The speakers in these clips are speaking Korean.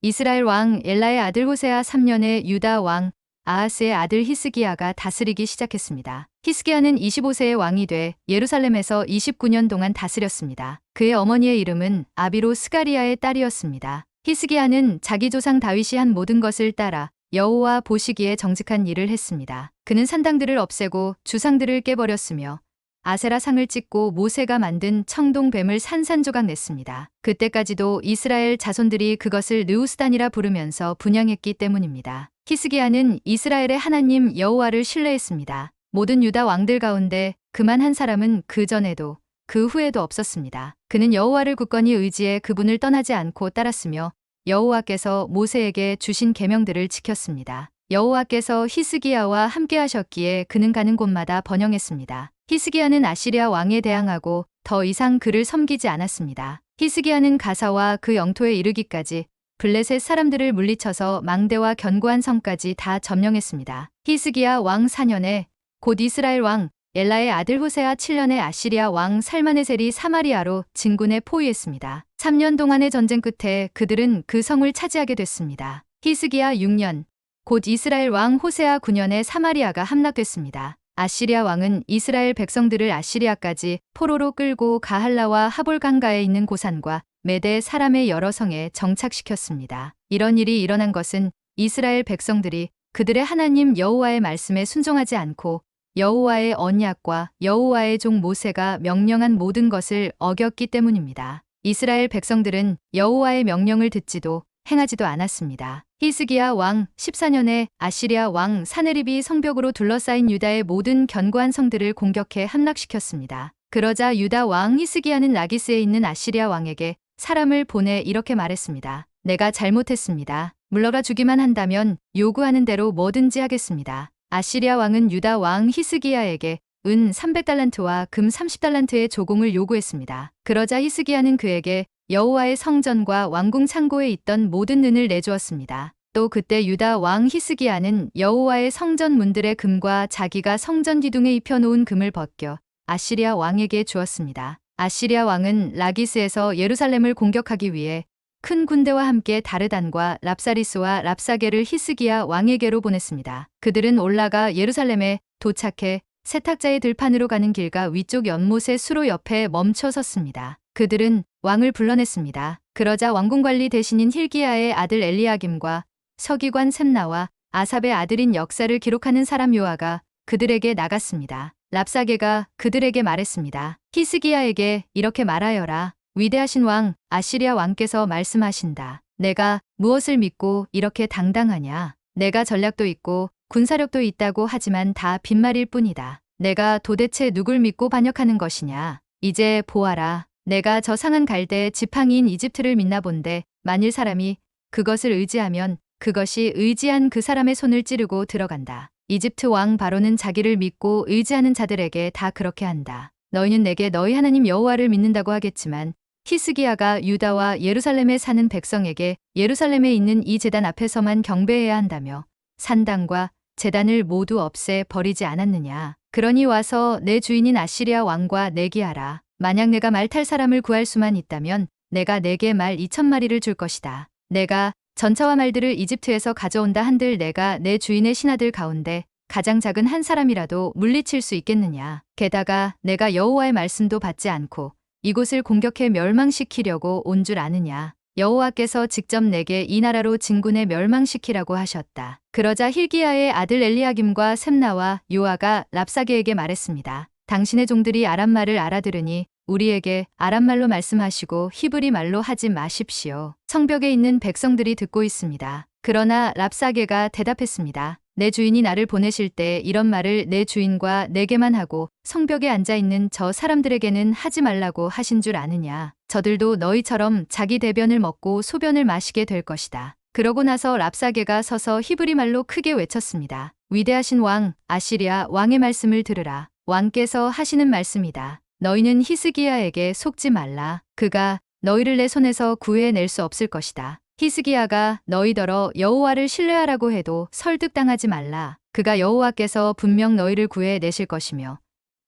이스라엘 왕 엘라의 아들 호세아 3년에 유다 왕 아하스의 아들 히스기야가 다스리기 시작했습니다. 히스기야는 25세의 왕이 돼 예루살렘에서 29년 동안 다스렸습니다. 그의 어머니의 이름은 아비로 스가리아의 딸이었습니다. 히스기야는 자기 조상 다윗이 한 모든 것을 따라 여호와 보시기에 정직한 일을 했습니다. 그는 산당들을 없애고 주상들을 깨버렸으며 아세라 상을 찍고 모세가 만든 청동뱀을 산산조각 냈습니다. 그때까지도 이스라엘 자손들이 그것을 느우스단이라 부르면서 분향했기 때문입니다. 히스기야는 이스라엘의 하나님 여호와를 신뢰했습니다. 모든 유다 왕들 가운데 그만 한 사람은 그 전에도 그 후에도 없었습니다. 그는 여호와를 굳건히 의지해 그분을 떠나지 않고 따랐으며 여호와께서 모세에게 주신 계명들을 지켰습니다. 여호와께서 히스기야와 함께 하셨기에 그는 가는 곳마다 번영했습니다. 히스기야는 아시리아 왕에 대항하고 더 이상 그를 섬기지 않았습니다. 히스기야는 가사와 그 영토에 이르기까지 블레셋 사람들을 물리쳐서 망대와 견고한 성까지 다 점령했습니다. 히스기야 왕 4년에 곧 이스라엘 왕 엘라의 아들 호세아 7년에 아시리아 왕 살마네셀이 사마리아로 진군에 포위했습니다. 3년 동안의 전쟁 끝에 그들은 그 성을 차지하게 됐습니다. 히스기야 6년 곧 이스라엘 왕 호세아 9년에 사마리아가 함락됐습니다. 아시리아 왕은 이스라엘 백성들을 아시리아까지 포로로 끌고 가할라와 하볼강가에 있는 고산과 메대 사람의 여러 성에 정착시켰습니다. 이런 일이 일어난 것은 이스라엘 백성들이 그들의 하나님 여호와의 말씀에 순종하지 않고 여호와의 언약과 여호와의 종 모세가 명령한 모든 것을 어겼기 때문입니다. 이스라엘 백성들은 여호와의 명령을 듣지도 행하지도 않았습니다. 히스기야 왕 14년에 아시리아 왕 사네립이 성벽으로 둘러싸인 유다의 모든 견고한 성들을 공격해 함락시켰습니다. 그러자 유다 왕 히스기야는 라기스에 있는 아시리아 왕에게 사람을 보내 이렇게 말했습니다. 내가 잘못했습니다. 물러가 주기만 한다면 요구하는 대로 뭐든지 하겠습니다. 아시리아 왕은 유다 왕 히스기야에게 은 300달란트와 금 30달란트의 조공을 요구했습니다. 그러자 히스기야는 그에게 여호와의 성전과 왕궁 창고에 있던 모든 은을 내주었습니다. 또 그때 유다 왕 히스기야는 여호와의 성전 문들의 금과 자기가 성전 기둥에 입혀놓은 금을 벗겨 아시리아 왕에게 주었습니다. 아시리아 왕은 라기스에서 예루살렘을 공격하기 위해 큰 군대와 함께 다르단과 랍사리스와 랍사게를 히스기야 왕에게로 보냈습니다. 그들은 올라가 예루살렘에 도착해 세탁자의 들판으로 가는 길과 위쪽 연못의 수로 옆에 멈춰 섰습니다. 그들은 왕을 불러냈습니다. 그러자 왕궁관리 대신인 힐기야의 아들 엘리야김과 서기관 셈나와 아삽의 아들인 역사를 기록하는 사람 요아가 그들에게 나갔습니다. 랍사게가 그들에게 말했습니다. 히스기야에게 이렇게 말하여라. 위대하신 왕 아시리아 왕께서 말씀하신다. 내가 무엇을 믿고 이렇게 당당하냐. 내가 전략도 있고 군사력도 있다고 하지만 다 빈말일 뿐이다. 내가 도대체 누굴 믿고 반역하는 것이냐. 이제 보아라. 내가 저 상한 갈대 지팡이인 이집트를 믿나 본데 만일 사람이 그것을 의지하면 그것이 의지한 그 사람의 손을 찌르고 들어간다. 이집트 왕 바로는 자기를 믿고 의지하는 자들에게 다 그렇게 한다. 너희는 내게 너희 하나님 여호와를 믿는다고 하겠지만 히스기야가 유다와 예루살렘에 사는 백성에게 예루살렘에 있는 이 제단 앞에서만 경배해야 한다며 산당과 제단을 모두 없애 버리지 않았느냐. 그러니 와서 내 주인인 아시리아 왕과 내기하라. 만약 내가 말 탈 사람을 구할 수만 있다면 내가 내게 말 2,000마리를 줄 것이다. 내가 전차와 말들을 이집트에서 가져온다 한들 내가 내 주인의 신하들 가운데 가장 작은 한 사람이라도 물리칠 수 있겠느냐. 게다가 내가 여호와의 말씀도 받지 않고 이곳을 공격해 멸망시키려고 온 줄 아느냐. 여호와께서 직접 내게 이 나라로 진군해 멸망시키라고 하셨다. 그러자 힐기야의 아들 엘리야김과 셈나와 요아가 랍사게에게 말했습니다. 당신의 종들이 아람말을 알아들으니 우리에게 아람말로 말씀하시고 히브리 말로 하지 마십시오. 성벽에 있는 백성들이 듣고 있습니다. 그러나 랍사게가 대답했습니다. 내 주인이 나를 보내실 때 이런 말을 내 주인과 내게만 하고 성벽에 앉아있는 저 사람들에게는 하지 말라고 하신 줄 아느냐. 저들도 너희처럼 자기 대변을 먹고 소변을 마시게 될 것이다. 그러고 나서 랍사게가 서서 히브리 말로 크게 외쳤습니다. 위대하신 왕 아시리아 왕의 말씀을 들으라. 왕께서 하시는 말씀이다. 너희는 히스기야에게 속지 말라. 그가 너희를 내 손에서 구해낼 수 없을 것이다. 히스기야가 너희더러 여호와를 신뢰하라고 해도 설득당하지 말라. 그가 여호와께서 분명 너희를 구해내실 것이며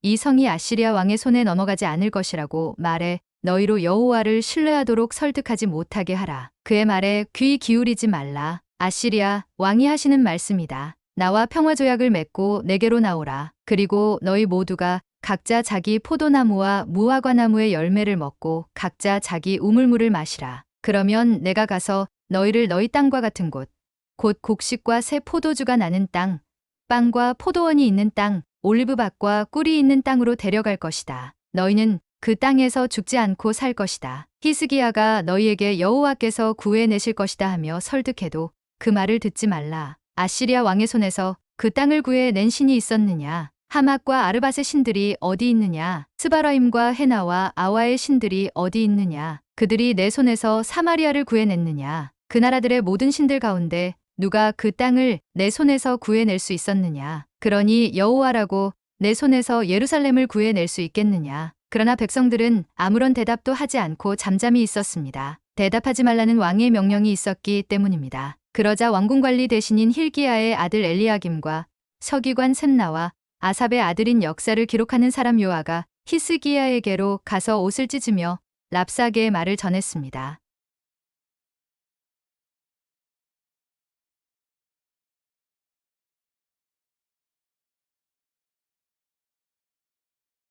이 성이 아시리아 왕의 손에 넘어가지 않을 것이라고 말해 너희로 여호와를 신뢰하도록 설득하지 못하게 하라. 그의 말에 귀 기울이지 말라. 아시리아 왕이 하시는 말씀이다. 나와 평화조약을 맺고 내게로 나오라. 그리고 너희 모두가 각자 자기 포도나무와 무화과나무의 열매를 먹고 각자 자기 우물물을 마시라. 그러면 내가 가서 너희를 너희 땅과 같은 곳, 곧 곡식과 새 포도주가 나는 땅, 빵과 포도원이 있는 땅, 올리브밭과 꿀이 있는 땅으로 데려갈 것이다. 너희는 그 땅에서 죽지 않고 살 것이다. 히스기야가 너희에게 여호와께서 구해내실 것이다 하며 설득해도 그 말을 듣지 말라. 아시리아 왕의 손에서 그 땅을 구해낸 신이 있었느냐? 하맛과 아르밧의 신들이 어디 있느냐? 스바라임과 헤나와 아와의 신들이 어디 있느냐? 그들이 내 손에서 사마리아를 구해냈느냐? 그 나라들의 모든 신들 가운데 누가 그 땅을 내 손에서 구해낼 수 있었느냐? 그러니 여호와라고 내 손에서 예루살렘을 구해낼 수 있겠느냐? 그러나 백성들은 아무런 대답도 하지 않고 잠잠히 있었습니다. 대답하지 말라는 왕의 명령이 있었기 때문입니다. 그러자 왕궁관리 대신인 힐기야의 아들 엘리야김과 서기관 셈나와 아삽의 아들인 역사를 기록하는 사람 요아가 히스기야에게로 가서 옷을 찢으며 랍사게의 말을 전했습니다.